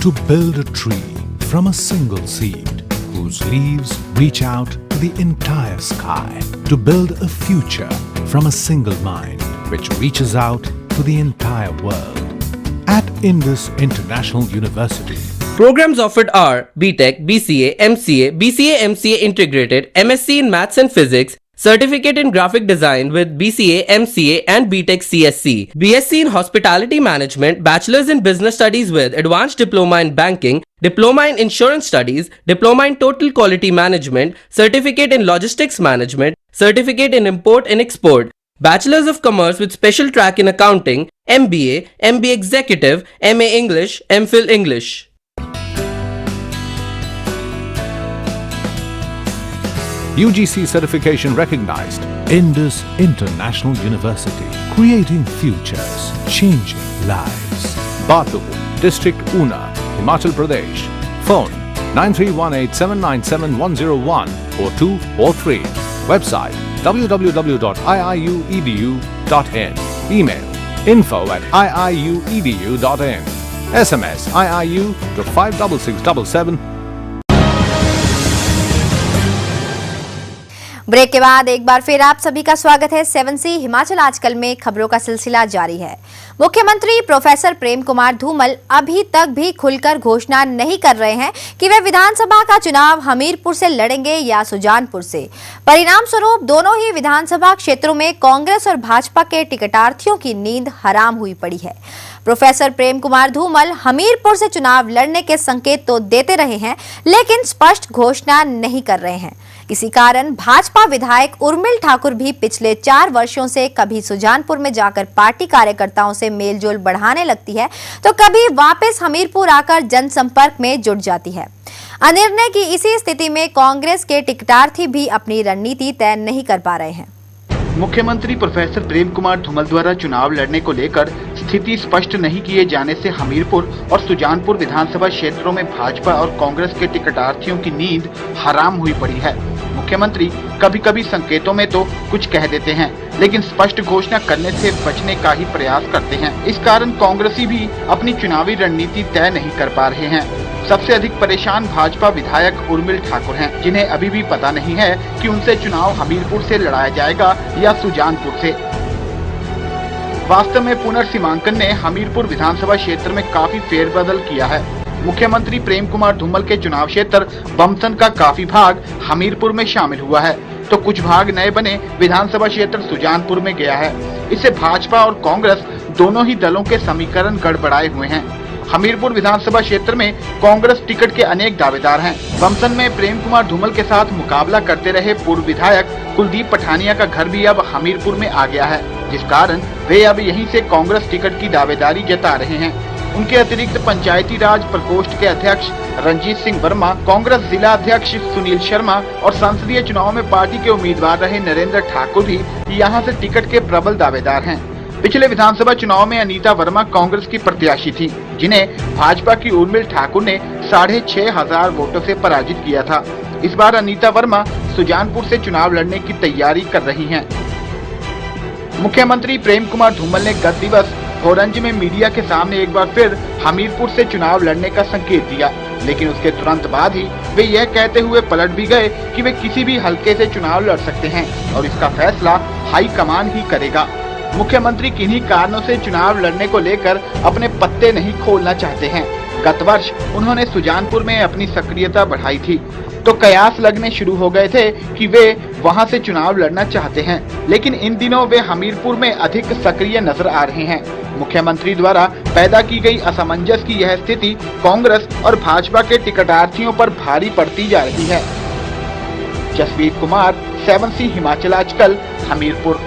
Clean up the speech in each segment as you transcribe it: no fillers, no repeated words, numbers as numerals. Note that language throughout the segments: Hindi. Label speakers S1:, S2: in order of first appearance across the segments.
S1: to build a tree from a single seed whose leaves reach out to the entire sky, to build a future from a single mind which reaches out to the entire world. At Indus International University,
S2: programs offered are BTech, BCA, MCA, BCA MCA Integrated, MSc in Maths and Physics, Certificate in Graphic Design with BCA, MCA and BTech CSC, BSc in Hospitality Management, Bachelor's in Business Studies with Advanced Diploma in Banking, Diploma in Insurance Studies, Diploma in Total Quality Management, Certificate in Logistics Management, Certificate in Import and Export, Bachelor's of Commerce with Special Track in Accounting, MBA, MBA Executive, MA English, MPhil English.
S1: UGC certification recognized. Indus International University, creating futures, changing lives. Batu, District Una, Himachal Pradesh. Phone 9318797101 or 2 or 3. Website www.iiuedu.in. Email info@iiuedu.in. SMS IIU to 56677.
S3: Break के बाद एक बार फिर आप सभी का स्वागत है। 7C हिमाचल आजकल में खबरों का सिलसिला जारी है। मुख्यमंत्री प्रोफेसर प्रेम कुमार धूमल अभी तक भी खुलकर घोषणा नहीं कर रहे हैं कि वे विधानसभा का चुनाव हमीरपुर से लड़ेंगे या सुजानपुर से। परिणाम स्वरूप दोनों ही विधानसभा क्षेत्रों में कांग्रेस और भाजपा के टिकटार्थियों की नींद हराम हुई पड़ी है। प्रोफेसर प्रेम कुमार धूमल हमीरपुर से चुनाव लड़ने के संकेत तो देते रहे हैं, लेकिन स्पष्ट घोषणा नहीं कर रहे हैं। इसी कारण भाजपा विधायक उर्मिल ठाकुर भी पिछले 4 वर्षों से कभी सुजानपुर में जाकर पार्टी कार्यकर्ताओं से मेलजोल बढ़ाने लगती है, तो कभी वापस हमीरपुर आकर जनसंपर्क में जुट जाती है। अनिर्णय की इसी स्थिति में कांग्रेस के टिकटार्थी भी अपनी रणनीति तय नहीं कर पा रहे हैं।
S4: मुख्यमंत्री प्रोफेसर प्रेम कुमार धूमल द्वारा चुनाव लड़ने को लेकर स्थिति स्पष्ट नहीं किए जाने से हमीरपुर और सुजानपुर विधानसभा क्षेत्रों में भाजपा और कांग्रेस के टिकटार्थियों की नींद हराम हुई पड़ी है। मुख्यमंत्री कभी कभी संकेतों में तो कुछ कह देते हैं, लेकिन स्पष्ट घोषणा करने से बचने का ही प्रयास करते हैं। इस कारण कांग्रेसी भी अपनी चुनावी रणनीति तय नहीं कर पा रहे हैं। सबसे अधिक परेशान भाजपा विधायक उर्मिल ठाकुर हैं, जिन्हें अभी भी पता नहीं है कि उनसे चुनाव हमीरपुर से लड़ाया जाएगा या सुजानपुर से। वास्तव में पुनर्सीमांकन ने हमीरपुर विधानसभा क्षेत्र में काफी फेरबदल किया है। मुख्यमंत्री प्रेम कुमार धूमल के चुनाव क्षेत्र बमसन का काफी भाग हमीरपुर में शामिल हुआ है, तो कुछ भाग नए बने विधानसभा क्षेत्र सुजानपुर में गया है। इससे भाजपा और कांग्रेस दोनों ही दलों के समीकरण गड़बड़ाए हुए हैं। हमीरपुर विधानसभा क्षेत्र में कांग्रेस टिकट के अनेक दावेदार हैं। बमसन में प्रेम कुमार धूमल के साथ मुकाबला करते रहे पूर्व विधायक कुलदीप पठानिया का घर भी अब हमीरपुर में आ गया है, जिस कारण वे अब यहीं से कांग्रेस टिकट की दावेदारी जता रहे हैं। उनके अतिरिक्त पंचायती राज प्रकोष्ठ के अध्यक्ष रंजीत सिंह वर्मा, कांग्रेस जिला अध्यक्ष सुनील शर्मा और संसदीय चुनाव में पार्टी के उम्मीदवार रहे नरेंद्र ठाकुर भी यहाँ से टिकट के प्रबल दावेदार हैं। पिछले विधानसभा चुनाव में अनीता वर्मा कांग्रेस की प्रत्याशी थी, जिन्हें भाजपा की उर्मिल ठाकुर ने 6,500 वोटों से पराजित किया था। इस बार अनीता वर्मा सुजानपुर से चुनाव लड़ने की तैयारी कर रही हैं। मुख्यमंत्री प्रेम कुमार धूमल ने गत दिवस भोरंज में मीडिया के सामने एक बार फिर हमीरपुर से चुनाव लड़ने का संकेत दिया, लेकिन उसके तुरंत बाद ही वे यह कहते हुए पलट भी गए कि वे किसी भी हलके से चुनाव लड़ सकते हैं और इसका फैसला हाईकमान ही करेगा। मुख्यमंत्री किन्हीं कारणों से चुनाव लड़ने को लेकर अपने पत्ते नहीं खोलना चाहते हैं। गत वर्ष उन्होंने सुजानपुर में अपनी सक्रियता बढ़ाई थी, तो कयास लगने शुरू हो गए थे कि वे वहां से चुनाव लड़ना चाहते हैं, लेकिन इन दिनों वे हमीरपुर में अधिक सक्रिय नजर आ रहे हैं। मुख्यमंत्री द्वारा पैदा की गई असमंजस की यह स्थिति कांग्रेस और भाजपा के टिकटार्थियों पर भारी पड़ती जा रही है। जसवीर कुमार, 7C हिमाचल आजकल, हमीरपुर।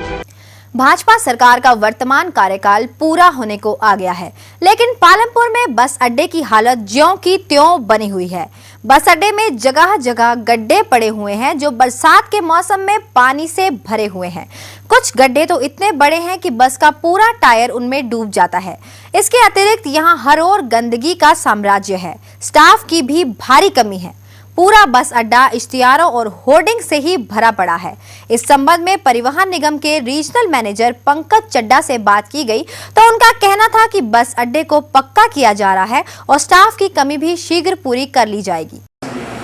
S3: भाजपा सरकार का वर्तमान कार्यकाल पूरा होने को आ गया है, लेकिन पालमपुर में बस अड्डे की हालत ज्यों की त्यों बनी हुई है। बस अड्डे में जगह जगह गड्ढे पड़े हुए हैं, जो बरसात के मौसम में पानी से भरे हुए हैं। कुछ गड्ढे तो इतने बड़े हैं कि बस का पूरा टायर उनमें डूब जाता है। इसके अतिरिक्त यहाँ हर ओर गंदगी का साम्राज्य है। स्टाफ की भी भारी कमी है। पूरा बस अड्डा इश्तिहारों और होर्डिंग से ही भरा पड़ा है। इस संबंध में परिवहन निगम के रीजनल मैनेजर पंकज चड्डा से बात की गई तो उनका कहना था कि बस अड्डे को पक्का किया जा रहा है और स्टाफ की कमी भी शीघ्र पूरी कर ली जाएगी।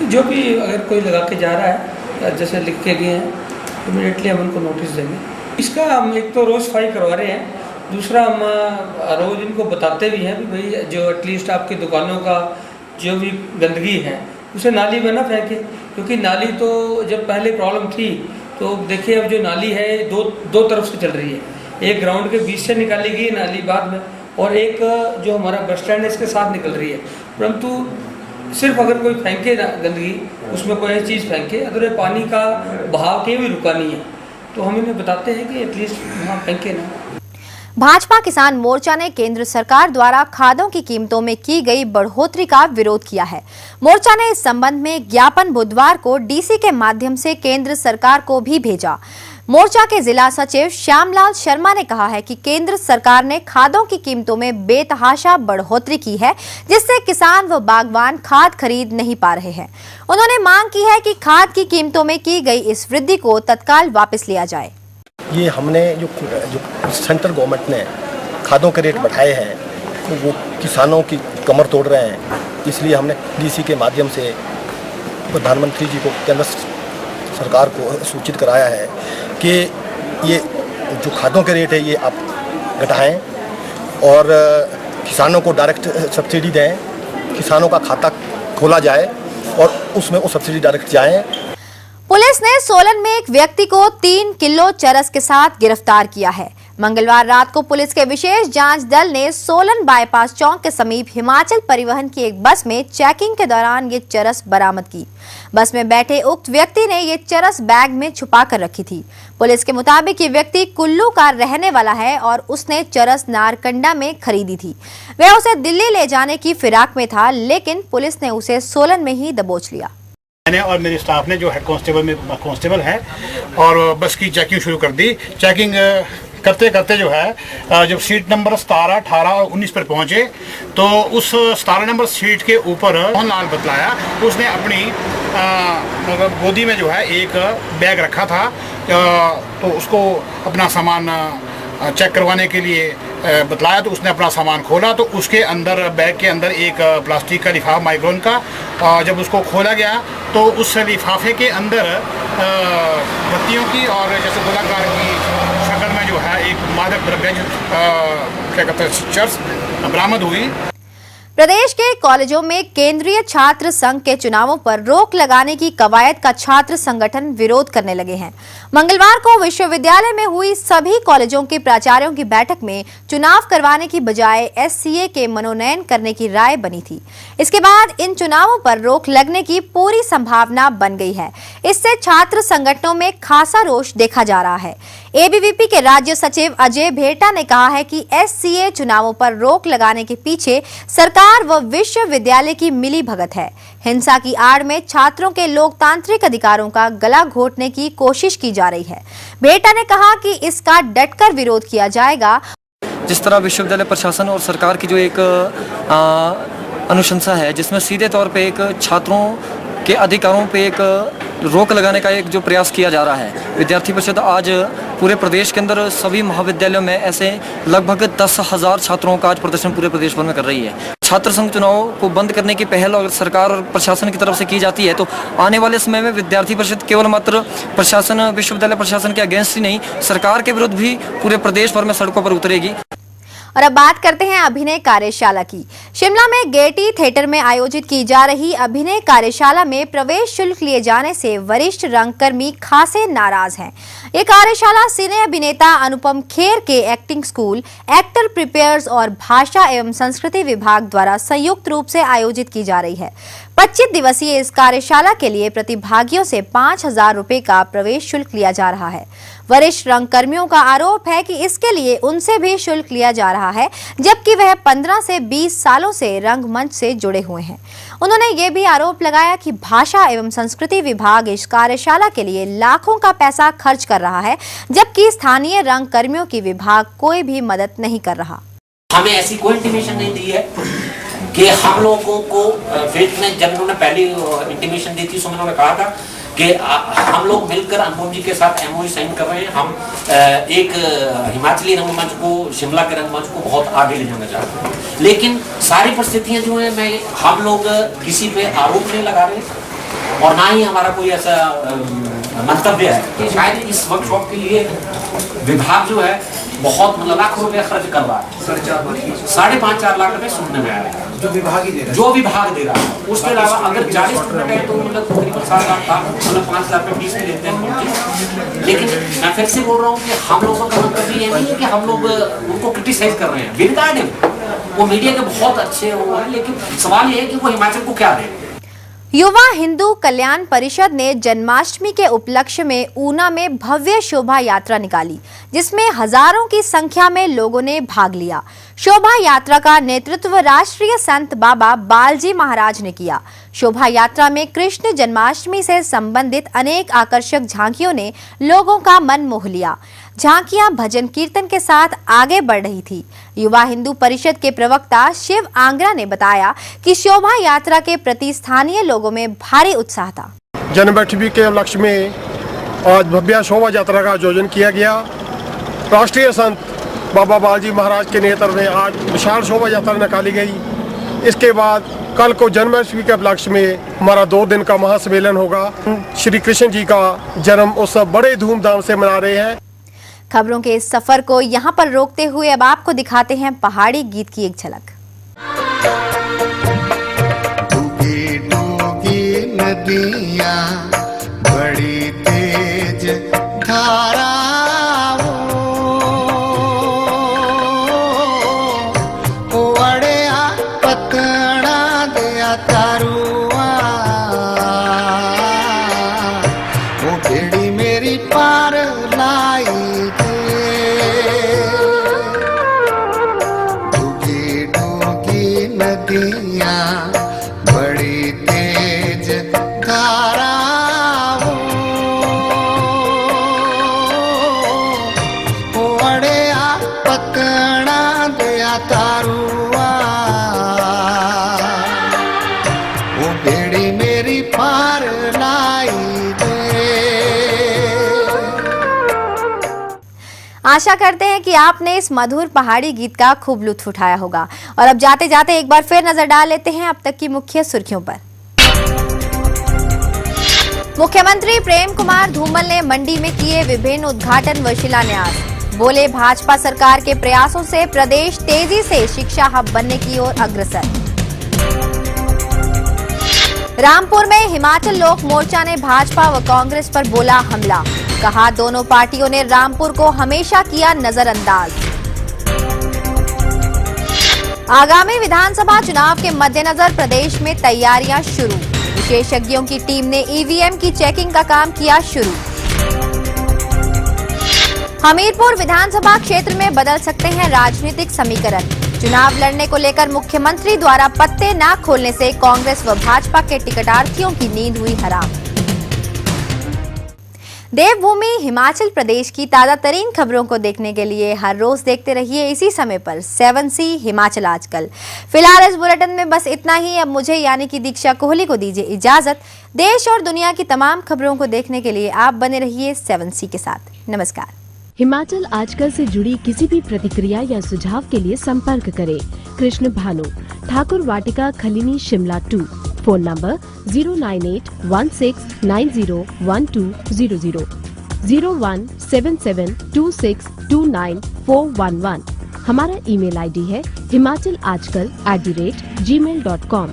S5: जो भी अगर कोई लगा के जा रहा है जैसे लिख के गए हैं इमीडिएटली हम उनको नोटिस देंगे। इसका हम एक तो रोज सफाई करवा रहे हैं, दूसरा हम रोज इनको बताते भी हैं कि भाई जो एटलीस्ट आपकी दुकानों का जो भी गंदगी है उसे नाली में ना फेंके, क्योंकि नाली तो जब पहले प्रॉब्लम थी तो देखिए अब जो नाली है दो तरफ से चल रही है, एक ग्राउंड के बीच से निकाली गई नाली बाद में और एक जो हमारा बस स्टैंड है इसके साथ निकल रही है। परंतु सिर्फ अगर कोई फेंके ना गंदगी, उसमें कोई ऐसी चीज़ फेंके, अगर पानी का बहाव के भी रुका नहीं है तो हम इन्हें बताते हैं कि एटलीस्ट वहाँ फेंके ना।
S3: भाजपा किसान मोर्चा ने केंद्र सरकार द्वारा खादों की कीमतों में की गई बढ़ोतरी का विरोध किया है। मोर्चा ने इस संबंध में ज्ञापन बुधवार को डीसी के माध्यम से केंद्र सरकार को भी भेजा। मोर्चा के जिला सचिव श्यामलाल शर्मा ने कहा है कि केंद्र सरकार ने खादों की कीमतों में बेतहाशा बढ़ोतरी की है, जिससे किसान व बागवान खाद खरीद नहीं पा रहे हैं। उन्होंने मांग की है कि खाद की कीमतों में की गई इस वृद्धि को तत्काल वापस लिया जाए।
S6: ये हमने जो सेंट्रल गवर्नमेंट ने खादों के रेट बढ़ाए हैं तो वो किसानों की कमर तोड़ रहे हैं, इसलिए हमने डीसी के माध्यम से प्रधानमंत्री जी को केंद्र सरकार को सूचित कराया है कि ये जो खादों के रेट है ये आप घटाएं और किसानों को डायरेक्ट सब्सिडी दें, किसानों का खाता खोला जाए और उसमें वो सब्सिडी डायरेक्ट जाए।
S3: पुलिस ने सोलन में एक व्यक्ति को 3 किलो चरस के साथ गिरफ्तार किया है। मंगलवार रात को पुलिस के विशेष जांच दल ने सोलन बाईपास चौक के समीप हिमाचल परिवहन की एक बस में चेकिंग के दौरान ये चरस बरामद की। बस में बैठे उक्त व्यक्ति ने ये चरस बैग में छुपा कर रखी थी। पुलिस के मुताबिक ये व्यक्ति कुल्लू का रहने वाला है और उसने चरस नारकंडा में खरीदी थी। वह उसे दिल्ली ले जाने की फिराक में था, लेकिन पुलिस ने उसे सोलन में ही दबोच लिया।
S7: मैंने और मेरे स्टाफ ने जो हेड कांस्टेबल है और बस की चेकिंग शुरू कर दी। चेकिंग करते करते जो है जब सीट नंबर 17, 18 और 19 पर पहुंचे तो उस 17 नंबर सीट के ऊपर मोहनलाल बतलाया उसने अपनी गोदी में जो है एक बैग रखा था, तो उसको अपना सामान चेक करवाने के लिए बतलाया तो उसने अपना सामान खोला तो उसके अंदर बैग के अंदर एक प्लास्टिक का लिफाफा माइक्रोन का, जब उसको खोला गया तो उस लिफाफे के अंदर बत्तियों की और जैसे गोलाकार की शक्ल में जो है एक मादक द्रव्य क्या कहते हैं चरस बरामद हुई।
S3: प्रदेश के कॉलेजों में केंद्रीय छात्र संघ के चुनावों पर रोक लगाने की कवायद का छात्र संगठन विरोध करने लगे हैं। मंगलवार को विश्वविद्यालय में हुई सभी कॉलेजों के प्राचार्यों की बैठक में चुनाव करवाने की बजाय एससीए के मनोनयन करने की राय बनी थी। इसके बाद इन चुनावों पर रोक लगने की पूरी संभावना बन गई है। इससे छात्र संगठनों में खासा रोष देखा जा रहा है। एबीवीपी के राज्य सचिव अजय भेटा ने कहा है कि एससीए चुनावों पर रोक लगाने के पीछे सरकार व विश्वविद्यालय की मिली भगत है। हिंसा की आड़ में छात्रों के लोकतांत्रिक अधिकारों का गला घोटने की कोशिश की जा रही है। भेटा ने कहा कि इसका डटकर विरोध किया जाएगा।
S8: जिस तरह विश्वविद्यालय प्रशासन और सरकार की जो एक अनुशंसा है, जिसमें सीधे तौर पे एक छात्रों के अधिकारों पे एक रोक लगाने का एक जो प्रयास किया जा रहा है। विद्यार्थी परिषद आज पूरे प्रदेश के अंदर सभी महाविद्यालयों में ऐसे लगभग 10,000 छात्रों का आज प्रदर्शन पूरे प्रदेश भर में कर रही है। छात्र संघ चुनाव को बंद करने की पहल अगर सरकार और प्रशासन की तरफ से की जाती है तो आने वाले समय में विद्यार्थी परिषद केवल मात्र प्रशासन, विश्वविद्यालय प्रशासन के अगेंस्ट ही नहीं, सरकार के विरुद्ध भी पूरे प्रदेश भर में सड़कों पर उतरेगी।
S3: और अब बात करते हैं अभिनय कार्यशाला की। शिमला में गेटी थिएटर में आयोजित की जा रही अभिनय कार्यशाला में प्रवेश शुल्क लिए जाने से वरिष्ठ रंगकर्मी खासे नाराज हैं। ये कार्यशाला सिने अभिनेता अनुपम खेर के एक्टिंग स्कूल, एक्टर प्रिपेयर्स और भाषा एवं संस्कृति विभाग द्वारा संयुक्त रूप से आयोजित की जा रही है। 25 दिवसीय इस कार्यशाला के लिए प्रतिभागियों से 5,000 रुपए का प्रवेश शुल्क लिया जा रहा है। वरिष्ठ रंगकर्मियों का आरोप है कि इसके लिए उनसे भी शुल्क लिया जा रहा है, जबकि वह 15 से 20 सालों से रंगमंच से जुड़े हुए हैं। उन्होंने ये भी आरोप लगाया कि भाषा एवं संस्कृति विभाग इस कार्यशाला के लिए लाखों का पैसा खर्च कर रहा है, जबकि स्थानीय रंगकर्मियों की विभाग कोई भी मदद नहीं कर रहा।
S9: हमें ऐसी कोई इंटीमेशन नहीं दी है कि हम लोगों को फेथ में जब उन्होंने पहली इंटीमेशन दी थी उसमें उन्होंने कहा था कि हम लोग मिलकर अनुपम जी के साथ एमओयू साइन कर रहे हैं, हम एक हिमाचली रंगमंच को, शिमला के रंगमंच को बहुत आगे ले जाना चाहते हैं। लेकिन सारी परिस्थितियां जो है हम लोग किसी पे आरोप नहीं लगा रहे और ना ही हमारा कोई ऐसा मंतव्य है कि शायद इस वर्कशॉप के लिए विभाग जो है बहुत मतलब लाखों रुपया खर्च कर रहा है, 5.5-4 लाख रुपए सुनने में आया है जो विभाग दे रहा है। उसके अलावा अगर 40 स्टूडेंट है तो मतलब तकरीबन 7 लाख का मतलब 5 लाख रुपये फीस भी लेते हैं। लेकिन मैं फिर से बोल रहा हूँ कि हम लोगों का मतलब ये नहीं है कि हम लोग उनको क्रिटिसाइज कर रहे हैं। विद वो मीडिया के बहुत अच्छे हो हैं, लेकिन सवाल ये है कि वो हिमाचल को क्या दे।
S3: युवा हिंदू कल्याण परिषद ने जन्माष्टमी के उपलक्ष्य में ऊना में भव्य शोभा यात्रा निकाली, जिसमें हजारों की संख्या में लोगों ने भाग लिया। शोभा यात्रा का नेतृत्व राष्ट्रीय संत बाबा बालजी महाराज ने किया। शोभा यात्रा में कृष्ण जन्माष्टमी से संबंधित अनेक आकर्षक झांकियों ने लोगों का मन मोह लिया। झांकियां भजन कीर्तन के साथ आगे बढ़ रही थी। युवा हिंदू परिषद के प्रवक्ता शिव आंगरा ने बताया कि शोभा यात्रा के प्रति स्थानीय लोगों में भारी उत्साह था।
S6: जन्माष्टमी के उपलक्ष्य में आज भव्य शोभा यात्रा का आयोजन किया गया। राष्ट्रीय संत बाबा बालजी महाराज के नेतृत्व में आज विशाल शोभा यात्रा निकाली गई। इसके बाद कल को जन्माष्टमी के उपलक्ष्य में हमारा 2 दिन का महासम्मेलन होगा। श्री कृष्ण जी का जन्म उत्सव बड़े धूमधाम से मना रहे हैं।
S3: खबरों के इस सफर को यहां पर रोकते हुए अब आपको दिखाते हैं पहाड़ी गीत की एक झलक।
S10: डूबी डूबी नदियां बड़ी तेज धारा
S3: आशा करते हैं कि आपने इस मधुर पहाड़ी गीत का खूब लुत्फ उठाया होगा। और अब जाते जाते एक बार फिर नजर डाल लेते हैं अब तक की मुख्य सुर्खियों पर। मुख्यमंत्री प्रेम कुमार धूमल ने मंडी में किए विभिन्न उद्घाटन व शिलान्यास। बोले भाजपा सरकार के प्रयासों से प्रदेश तेजी से शिक्षा हब बनने की ओर अग्रसर। रामपुर में हिमाचल लोक मोर्चा ने भाजपा व कांग्रेस पर बोला हमला। कहा दोनों पार्टियों ने रामपुर को हमेशा किया नजरअंदाज। आगामी विधानसभा चुनाव के मद्देनजर प्रदेश में तैयारियां शुरू। विशेषज्ञों की टीम ने ईवीएम की चेकिंग का काम किया शुरू। हमीरपुर विधानसभा क्षेत्र में बदल सकते हैं राजनीतिक समीकरण। चुनाव लड़ने को लेकर मुख्यमंत्री द्वारा पत्ते न खोलने से कांग्रेस व भाजपा के टिकटार्थियों की नींद हुई हराम। देवभूमि हिमाचल प्रदेश की ताजा तरीन खबरों को देखने के लिए हर रोज देखते रहिए इसी समय पर 7C हिमाचल आजकल। फिलहाल इस बुलेटिन में बस इतना ही। अब मुझे यानी कि दीक्षा कोहली को दीजिए इजाजत। देश और दुनिया की तमाम खबरों को देखने के लिए आप बने रहिए 7C के साथ। नमस्कार।
S11: हिमाचल आजकल से जुड़ी किसी भी प्रतिक्रिया या सुझाव के लिए संपर्क करें कृष्ण भानु, ठाकुर वाटिका, खलीनी, शिमला 2। Phone number 09816901200, 017726294111। हमारा ईमेल आईडी है himachalasjkal@gmail.com।